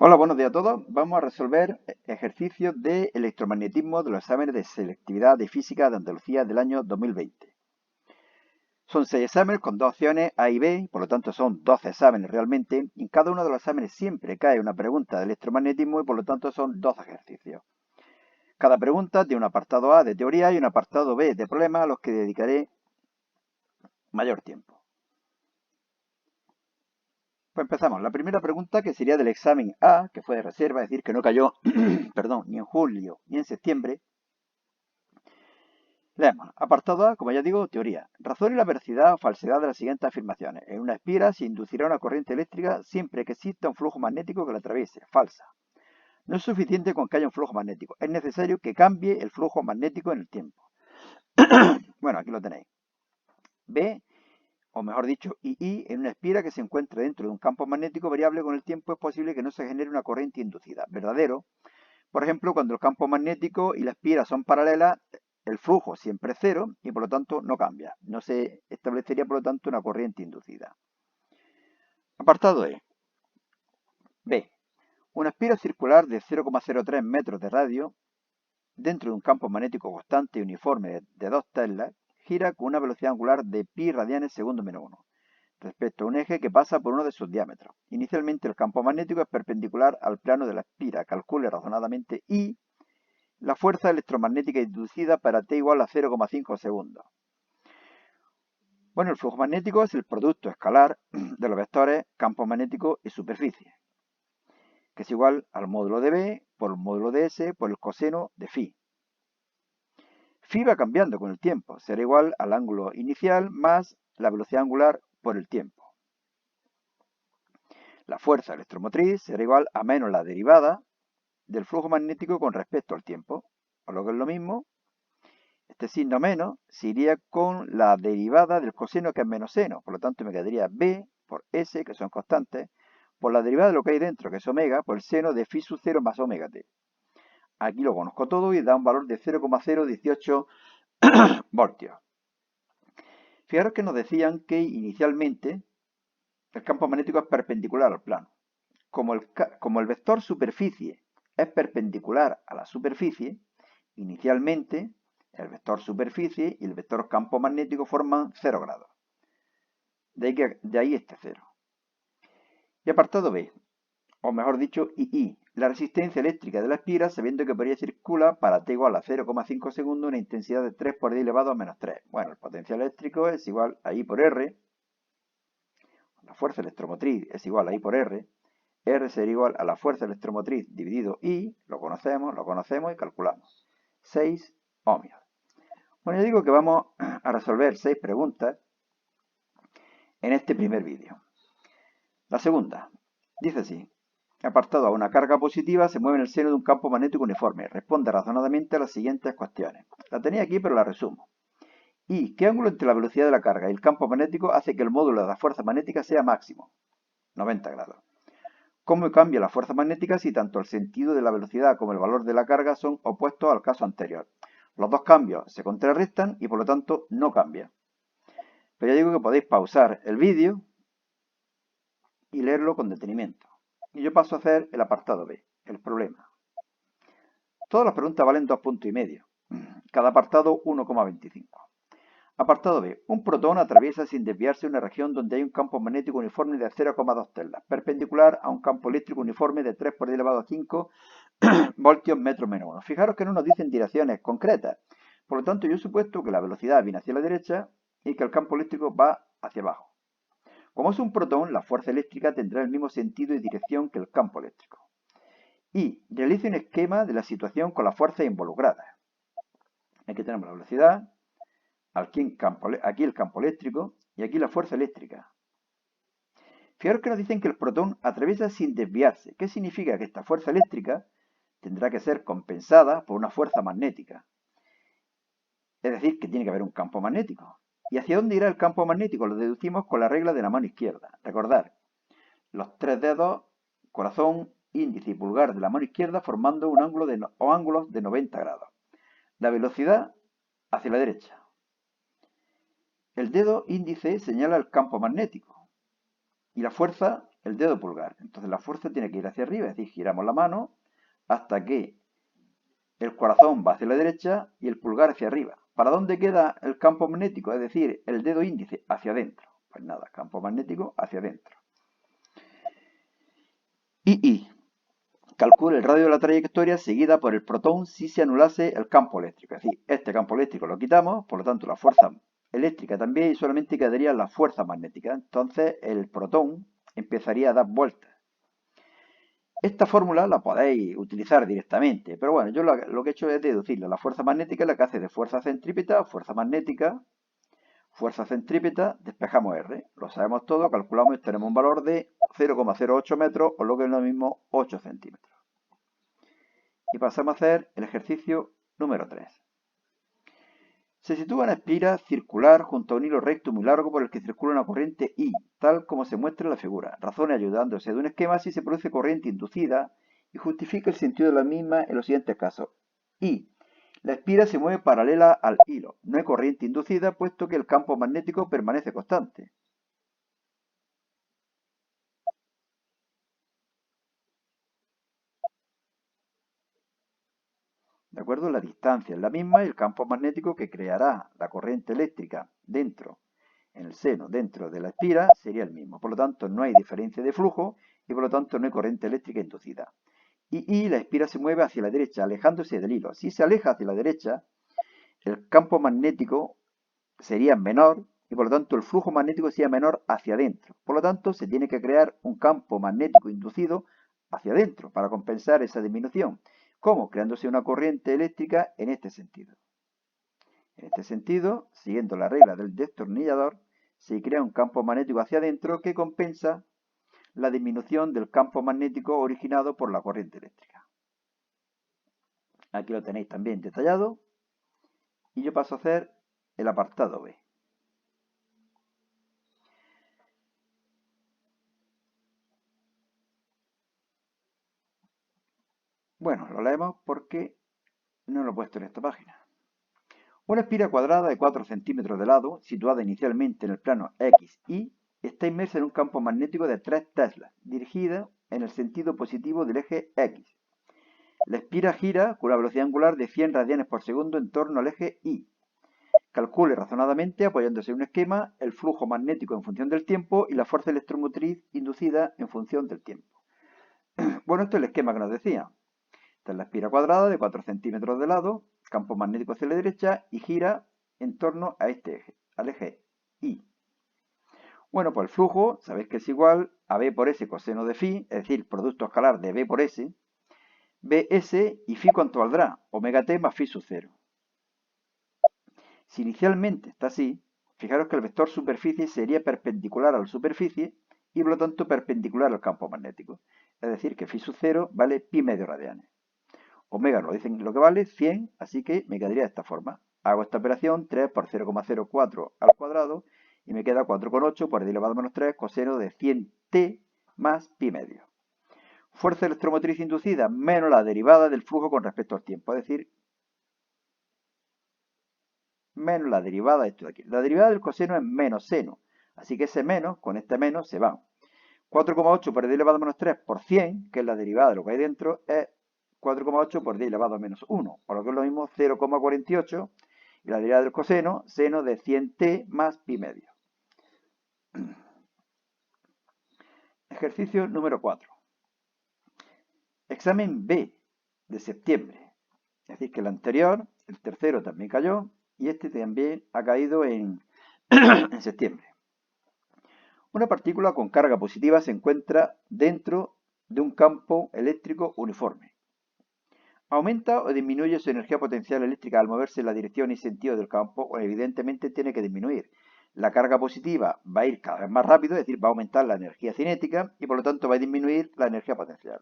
Hola, buenos días a todos. Vamos a resolver ejercicios de electromagnetismo de los exámenes de selectividad de física de Andalucía del año 2020. Son 6 exámenes con 2 opciones A y B, por lo tanto son 12 exámenes realmente. Y en cada uno de los exámenes siempre cae una pregunta de electromagnetismo y por lo tanto son 12 ejercicios. Cada pregunta tiene un apartado A de teoría y un apartado B de problemas a los que dedicaré mayor tiempo. Pues empezamos. La primera pregunta, que sería del examen A, que fue de reserva, es decir, que no cayó perdón, ni en julio ni en septiembre. Leemos. Apartado A, como ya digo, teoría. Razone la veracidad o falsedad de las siguientes afirmaciones. En una espira se inducirá una corriente eléctrica siempre que exista un flujo magnético que la atraviese. Falsa. No es suficiente con que haya un flujo magnético. Es necesario que cambie el flujo magnético en el tiempo. Bueno, aquí lo tenéis. B, o mejor dicho, II, en una espira que se encuentre dentro de un campo magnético variable con el tiempo es posible que no se genere una corriente inducida. Verdadero. Por ejemplo, cuando el campo magnético y la espira son paralelas, el flujo siempre es cero y por lo tanto no cambia. No se establecería por lo tanto una corriente inducida. Apartado E. B. Una espira circular de 0,03 metros de radio dentro de un campo magnético constante y uniforme de 2 teslas gira con una velocidad angular de pi radianes segundo menos 1 respecto a un eje que pasa por uno de sus diámetros. Inicialmente el campo magnético es perpendicular al plano de la espira. Calcule razonadamente I la fuerza electromagnética inducida para t igual a 0,5 segundos. Bueno, el flujo magnético es el producto escalar de los vectores campo magnético y superficie, que es igual al módulo de B por el módulo de S por el coseno de phi. Phi va cambiando con el tiempo, será igual al ángulo inicial más la velocidad angular por el tiempo. La fuerza electromotriz será igual a menos la derivada del flujo magnético con respecto al tiempo, o lo que es lo mismo, este signo menos se iría con la derivada del coseno, que es menos seno. Por lo tanto, me quedaría B por S, que son constantes, por la derivada de lo que hay dentro, que es omega, por el seno de phi sub 0 más omega t. Aquí lo conozco todo y da un valor de 0,018 voltios. Fijaros que nos decían que inicialmente el campo magnético es perpendicular al plano. Como el vector superficie es perpendicular a la superficie, inicialmente el vector superficie y el vector campo magnético forman 0 grados. De ahí este 0. Y apartado B, o mejor dicho, II, la resistencia eléctrica de la espira, sabiendo que por ella circula para t igual a 0,5 segundos una intensidad de 3 por 10 elevado a menos 3. Bueno, el potencial eléctrico es igual a I por R, la fuerza electromotriz es igual a I por R, R sería igual a la fuerza electromotriz dividido I, lo conocemos y calculamos. 6 ohmios. Bueno, yo digo que vamos a resolver 6 preguntas en este primer vídeo. La segunda, dice así. Apartado A, una carga positiva se mueve en el seno de un campo magnético uniforme. Responde razonadamente a las siguientes cuestiones. La tenía aquí, pero la resumo. ¿Y qué ángulo entre la velocidad de la carga y el campo magnético hace que el módulo de la fuerza magnética sea máximo? 90 grados. ¿Cómo cambia la fuerza magnética si tanto el sentido de la velocidad como el valor de la carga son opuestos al caso anterior? Los dos cambios se contrarrestan y por lo tanto no cambia. Pero ya digo que podéis pausar el vídeo y leerlo con detenimiento. Y yo paso a hacer el apartado B, el problema. Todas las preguntas valen 2,5 puntos. Cada apartado 1,25. Apartado B. Un protón atraviesa sin desviarse una región donde hay un campo magnético uniforme de 0,2 teslas, perpendicular a un campo eléctrico uniforme de 3 por 10 elevado a 5 voltios metro menos 1. Fijaros que no nos dicen direcciones concretas. Por lo tanto, yo he supuesto que la velocidad viene hacia la derecha y que el campo eléctrico va hacia abajo. Como es un protón, la fuerza eléctrica tendrá el mismo sentido y dirección que el campo eléctrico. Y realice un esquema de la situación con las fuerzas involucradas. Aquí tenemos la velocidad, aquí el campo eléctrico y aquí la fuerza eléctrica. Fijaros que nos dicen que el protón atraviesa sin desviarse. ¿Qué significa? Que esta fuerza eléctrica tendrá que ser compensada por una fuerza magnética. Es decir, que tiene que haber un campo magnético. ¿Y hacia dónde irá el campo magnético? Lo deducimos con la regla de la mano izquierda. Recordad, los 3 dedos, corazón, índice y pulgar de la mano izquierda formando un ángulo o ángulos de 90 grados. La velocidad hacia la derecha. El dedo índice señala el campo magnético y la fuerza el dedo pulgar. Entonces la fuerza tiene que ir hacia arriba, es decir, giramos la mano hasta que el corazón va hacia la derecha y el pulgar hacia arriba. ¿Para dónde queda el campo magnético? Es decir, el dedo índice hacia adentro. Pues nada, campo magnético hacia adentro. Y calcula el radio de la trayectoria seguida por el protón si se anulase el campo eléctrico. Es decir, este campo eléctrico lo quitamos, por lo tanto la fuerza eléctrica también y solamente quedaría la fuerza magnética. Entonces el protón empezaría a dar vueltas. Esta fórmula la podéis utilizar directamente, pero bueno, yo lo que he hecho es deducirla. La fuerza magnética es la que hace de fuerza centrípeta, fuerza centrípeta, despejamos R. Lo sabemos todo, calculamos y tenemos un valor de 0,08 metros o lo que es lo mismo 8 centímetros. Y pasamos a hacer el ejercicio número 3. Se sitúa una espira circular junto a un hilo recto muy largo por el que circula una corriente I, tal como se muestra en la figura. Razone ayudándose de un esquema si se produce corriente inducida y justifica el sentido de la misma en los siguientes casos. I. La espira se mueve paralela al hilo. No hay corriente inducida puesto que el campo magnético permanece constante. ¿De acuerdo? La distancia es la misma y el campo magnético que creará la corriente eléctrica dentro, en el seno, dentro de la espira, sería el mismo. Por lo tanto, no hay diferencia de flujo y por lo tanto no hay corriente eléctrica inducida. Y la espira se mueve hacia la derecha, alejándose del hilo. Si se aleja hacia la derecha, el campo magnético sería menor y por lo tanto el flujo magnético sería menor hacia adentro. Por lo tanto, se tiene que crear un campo magnético inducido hacia adentro para compensar esa disminución. ¿Cómo? Creándose una corriente eléctrica en este sentido. En este sentido, siguiendo la regla del destornillador, se crea un campo magnético hacia adentro que compensa la disminución del campo magnético originado por la corriente eléctrica. Aquí lo tenéis también detallado. Y yo paso a hacer el apartado B. Bueno, lo leemos porque no lo he puesto en esta página. Una espira cuadrada de 4 centímetros de lado, situada inicialmente en el plano XY, está inmersa en un campo magnético de 3 teslas, dirigida en el sentido positivo del eje X. La espira gira con una velocidad angular de 100 radianes por segundo en torno al eje Y. Calcule razonadamente, apoyándose en un esquema, el flujo magnético en función del tiempo y la fuerza electromotriz inducida en función del tiempo. Bueno, esto es el esquema que nos decía. Esta es la espira cuadrada de 4 centímetros de lado, campo magnético hacia la derecha y gira en torno a este eje, al eje Y. Bueno, pues el flujo, sabéis que es igual a B por S coseno de phi, es decir, producto escalar de B por S, Bs y phi ¿cuánto valdrá? Omega t más phi sub 0. Si inicialmente está así, fijaros que el vector superficie sería perpendicular a la superficie y por lo tanto perpendicular al campo magnético. Es decir, que phi sub 0 vale pi medio radianes. Omega nos dicen lo que vale, 100, así que me quedaría de esta forma. Hago esta operación, 3 por 0,04 al cuadrado, y me queda 4,8 por 10 elevado a menos 3 coseno de 100t más pi medio. Fuerza electromotriz inducida menos la derivada del flujo con respecto al tiempo, es decir, menos la derivada de esto de aquí. La derivada del coseno es menos seno, así que ese menos, con este menos, se va. 4,8 por 10 elevado a menos 3 por 100, que es la derivada de lo que hay dentro, es 4,8 por 10 elevado a menos 1, o lo que es lo mismo 0,48, y la derivada del coseno, seno de 100t más pi medio. Ejercicio número 4. Examen B de septiembre. Es decir, que el anterior, el tercero también cayó, y este también ha caído en septiembre. Una partícula con carga positiva se encuentra dentro de un campo eléctrico uniforme. ¿Aumenta o disminuye su energía potencial eléctrica al moverse en la dirección y sentido del campo? O evidentemente tiene que disminuir. La carga positiva va a ir cada vez más rápido, es decir, va a aumentar la energía cinética y por lo tanto va a disminuir la energía potencial.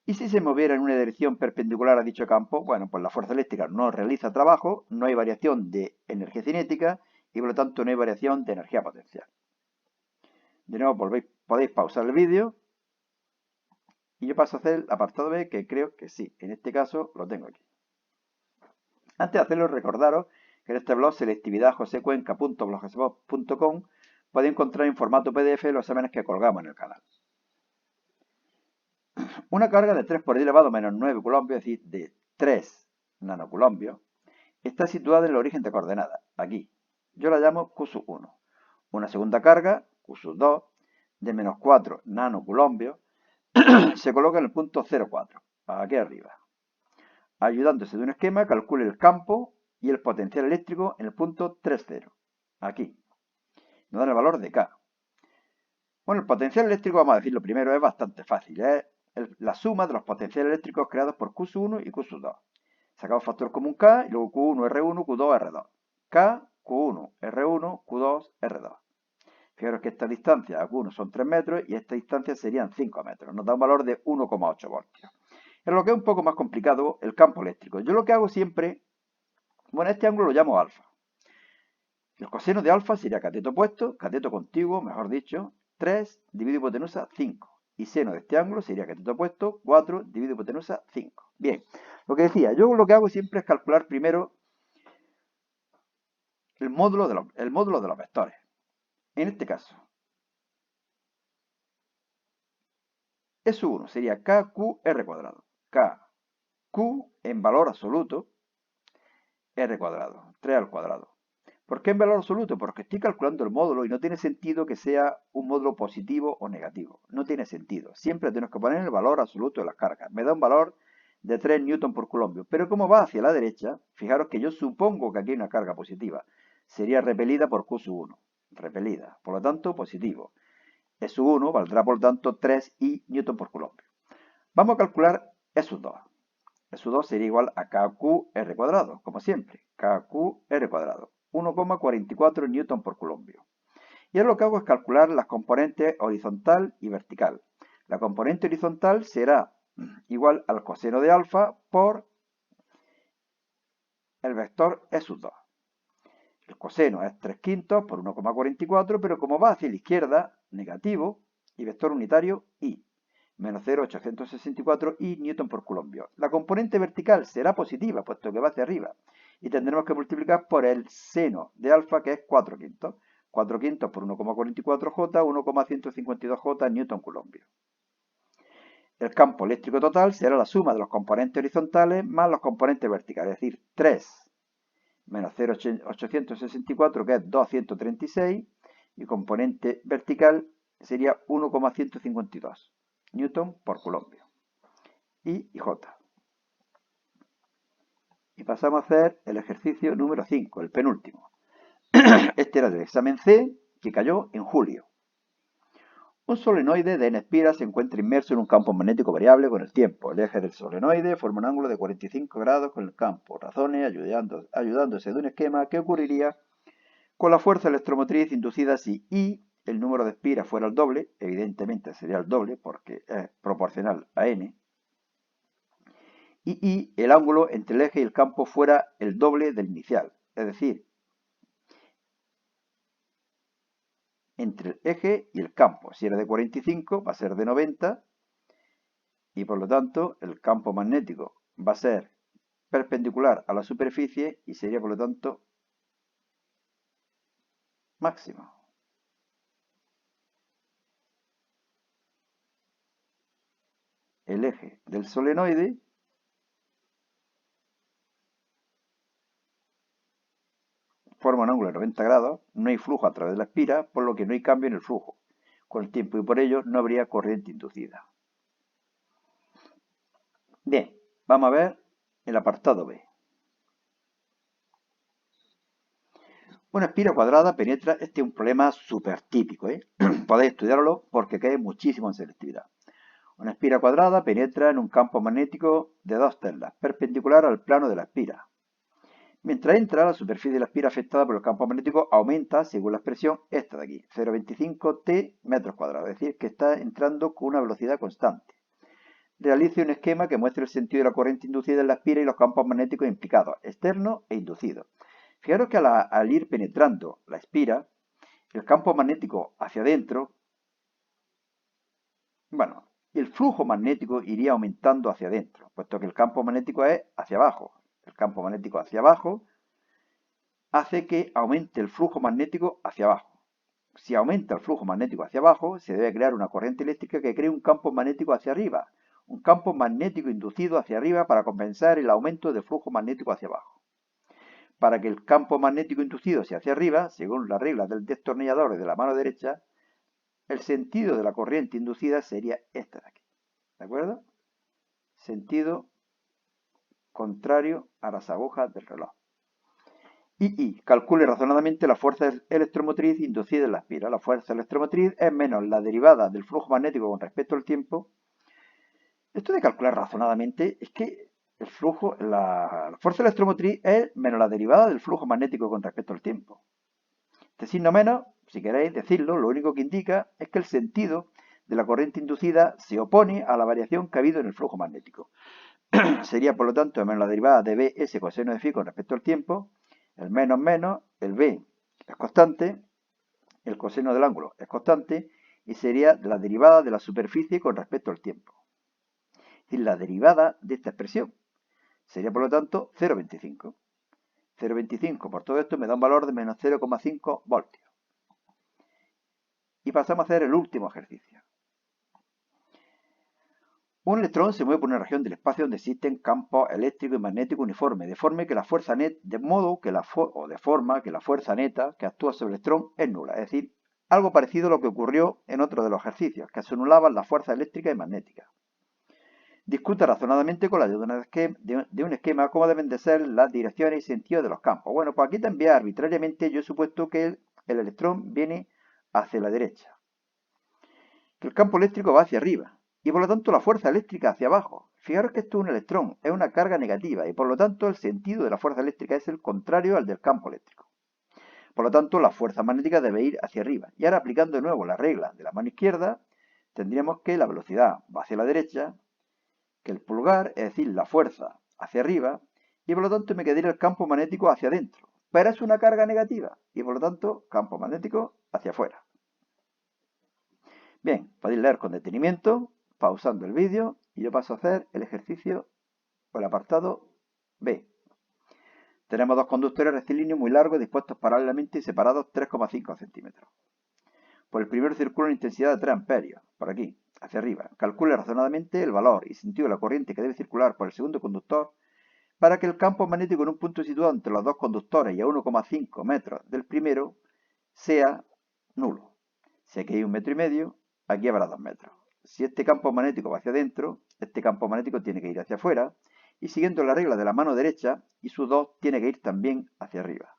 ¿Y si se moviera en una dirección perpendicular a dicho campo? Bueno, pues la fuerza eléctrica no realiza trabajo, no hay variación de energía cinética y por lo tanto no hay variación de energía potencial. De nuevo podéis pausar el vídeo y yo paso a hacer el apartado B, que creo que sí, en este caso lo tengo aquí. Antes de hacerlo, recordaros que en este blog selectividadjosecuenca.blogspot.com podéis encontrar en formato PDF los exámenes que colgamos en el canal. Una carga de 3 por 10 elevado menos 9 coulombios, es decir, de 3 nanocoulombios, está situada en el origen de coordenadas, aquí. Yo la llamo Q1. Una segunda carga, Q2, de menos 4 nanocoulombios, se coloca en el punto 0,4, aquí arriba. Ayudándose de un esquema, calcule el campo y el potencial eléctrico en el punto 3,0, aquí. Nos dan el valor de K. Bueno, el potencial eléctrico, vamos a decirlo primero, es bastante fácil. Es la suma de los potenciales eléctricos creados por Q1 y Q2. Sacamos factor común K y luego Q1, R1, Q2, R2. K, Q1, R1, Q2, R2. Fijaros que esta distancia a Q1 son 3 metros y esta distancia serían 5 metros. Nos da un valor de 1,8 voltios. En lo que es un poco más complicado, el campo eléctrico. Yo lo que hago siempre, bueno, este ángulo lo llamo alfa. El coseno de alfa sería cateto opuesto, cateto contiguo, mejor dicho, 3 dividido por hipotenusa 5. Y seno de este ángulo sería cateto opuesto, 4 dividido por hipotenusa 5. Bien, lo que decía, yo lo que hago siempre es calcular primero el módulo de los vectores. En este caso, S1 sería KQR cuadrado. KQ en valor absoluto, R cuadrado, 3 al cuadrado. ¿Por qué en valor absoluto? Porque estoy calculando el módulo y no tiene sentido que sea un módulo positivo o negativo. No tiene sentido. Siempre tenemos que poner el valor absoluto de las cargas. Me da un valor de 3 newton por coulombo. Pero como va hacia la derecha, fijaros que yo supongo que aquí hay una carga positiva. Sería repelida por Q1. Repelida. Por lo tanto, positivo. S1 valdrá, por lo tanto, 3 I newton por coulombo. Vamos a calcular S2. S2 sería igual a KQR cuadrado, como siempre. KQR cuadrado. 1,44 newton por coulombo. Y ahora lo que hago es calcular las componentes horizontal y vertical. La componente horizontal será igual al coseno de alfa por el vector E2. El coseno es 3 quintos por 1,44, pero como va hacia la izquierda, negativo, y vector unitario I, menos 0,864 I newton por coulombo. La componente vertical será positiva, puesto que va hacia arriba, y tendremos que multiplicar por el seno de alfa, que es 4 quintos. 4 quintos por 1,44J, 1,152J newton coulombo. El campo eléctrico total será la suma de los componentes horizontales más los componentes verticales, es decir, 3 menos 0,864, que es 236, y componente vertical sería 1,152 newton por coulombo. Y J. Y pasamos a hacer el ejercicio número 5, el penúltimo. Este era del examen C, que cayó en julio. Un solenoide de n espiras se encuentra inmerso en un campo magnético variable con el tiempo. El eje del solenoide forma un ángulo de 45 grados con el campo. Razones ayudándose de un esquema que ocurriría con la fuerza electromotriz inducida si I, el número de espiras, fuera el doble. Evidentemente sería el doble porque es proporcional a n. Y I, el ángulo entre el eje y el campo, fuera el doble del inicial. Es decir, entre el eje y el campo. Si era de 45, va a ser de 90, y por lo tanto el campo magnético va a ser perpendicular a la superficie y sería por lo tanto máximo. El eje del solenoide forma un ángulo de 90 grados, no hay flujo a través de la espira, por lo que no hay cambio en el flujo con el tiempo y por ello no habría corriente inducida. Bien, vamos a ver el apartado B. Una espira cuadrada penetra, este es un problema súper típico, podéis estudiarlo porque cae muchísimo en selectividad. Una espira cuadrada penetra en un campo magnético de 2 teslas, perpendicular al plano de la espira. Mientras entra, la superficie de la espira afectada por el campo magnético aumenta según la expresión esta de aquí, 0,25 T metros cuadrados, es decir, que está entrando con una velocidad constante. Realice un esquema que muestre el sentido de la corriente inducida en la espira y los campos magnéticos implicados, externos e inducidos. Fijaros que al ir penetrando la espira, el campo magnético hacia adentro, el flujo magnético iría aumentando hacia adentro, puesto que el campo magnético es hacia abajo. El campo magnético hacia abajo hace que aumente el flujo magnético hacia abajo. Si aumenta el flujo magnético hacia abajo, se debe crear una corriente eléctrica que cree un campo magnético hacia arriba, un campo magnético inducido hacia arriba para compensar el aumento de flujo magnético hacia abajo. Para que el campo magnético inducido sea hacia arriba, según las reglas del destornillador de la mano derecha, el sentido de la corriente inducida sería este de aquí. ¿De acuerdo? Sentido contrario a las agujas del reloj. Y calcule razonadamente la fuerza electromotriz inducida en la espiral. La fuerza electromotriz es menos la derivada del flujo magnético con respecto al tiempo. Esto de calcular razonadamente es que el flujo, la fuerza electromotriz es menos la derivada del flujo magnético con respecto al tiempo. Este signo menos, si queréis decirlo, lo único que indica es que el sentido de la corriente inducida se opone a la variación que ha habido en el flujo magnético. Sería, por lo tanto, menos la derivada de Bs coseno de phi con respecto al tiempo. El menos menos, el B es constante, el coseno del ángulo es constante y sería la derivada de la superficie con respecto al tiempo. Es decir, la derivada de esta expresión sería, por lo tanto, 0,25. 0,25 por todo esto me da un valor de menos 0,5 voltios. Y pasamos a hacer el último ejercicio. Un electrón se mueve por una región del espacio donde existen campos eléctricos y magnéticos uniformes, de forma que la fuerza neta que actúa sobre el electrón es nula. Es decir, algo parecido a lo que ocurrió en otro de los ejercicios, que se anulaban las fuerzas eléctricas y magnéticas. Discuta razonadamente con la ayuda de un esquema cómo deben de ser las direcciones y sentidos de los campos. Bueno, pues aquí también arbitrariamente yo he supuesto que el electrón viene hacia la derecha, que el campo eléctrico va hacia arriba y por lo tanto la fuerza eléctrica hacia abajo. Fijaros que esto es un electrón, es una carga negativa y por lo tanto el sentido de la fuerza eléctrica es el contrario al del campo eléctrico. Por lo tanto la fuerza magnética debe ir hacia arriba. Y ahora aplicando de nuevo la regla de la mano izquierda, tendríamos que la velocidad va hacia la derecha, que el pulgar, es decir, la fuerza hacia arriba, y por lo tanto me quedaría el campo magnético hacia adentro. Pero es una carga negativa, y por lo tanto, campo magnético hacia afuera. Bien, podéis leer con detenimiento, pausando el vídeo, y yo paso a hacer el ejercicio o el apartado B. Tenemos dos conductores rectilíneos muy largos dispuestos paralelamente y separados 3,5 centímetros. Por el primero circula una intensidad de 3 amperios, por aquí, hacia arriba. Calcule razonadamente el valor y sentido de la corriente que debe circular por el segundo conductor para que el campo magnético en un punto situado entre los dos conductores y a 1,5 metros del primero sea nulo. Si aquí hay 1,5 metros, aquí habrá 2 metros. Si este campo magnético va hacia adentro, este campo magnético tiene que ir hacia afuera, y siguiendo la regla de la mano derecha, I sub 2 tiene que ir también hacia arriba.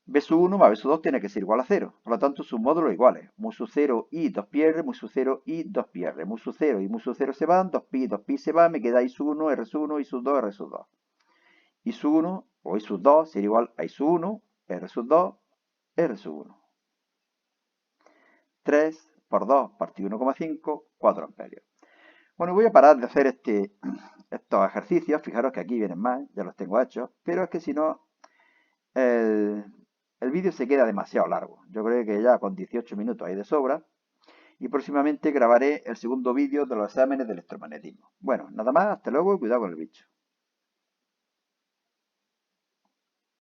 B sub 1 más B sub 2 tiene que ser igual a 0. Por lo tanto, sus módulos iguales. Mu sub 0 y 2pi r, mu sub 0 y 2pi r. Mu sub 0 y mu sub 0 se van, 2pi y 2pi se van, me queda I sub 1, R sub 1, I sub 2, R sub 2. I sub 1 o I sub 2 sería igual a I sub 1, R sub 2, R sub 1. 3 por 2 partido 1,5, 4 amperios. Bueno, voy a parar de hacer estos ejercicios. Fijaros que aquí vienen más, ya los tengo hechos. Pero es que si no, el vídeo se queda demasiado largo. Yo creo que ya con 18 minutos hay de sobra. Y próximamente grabaré el segundo vídeo de los exámenes de electromagnetismo. Bueno, nada más, hasta luego y cuidado con el bicho.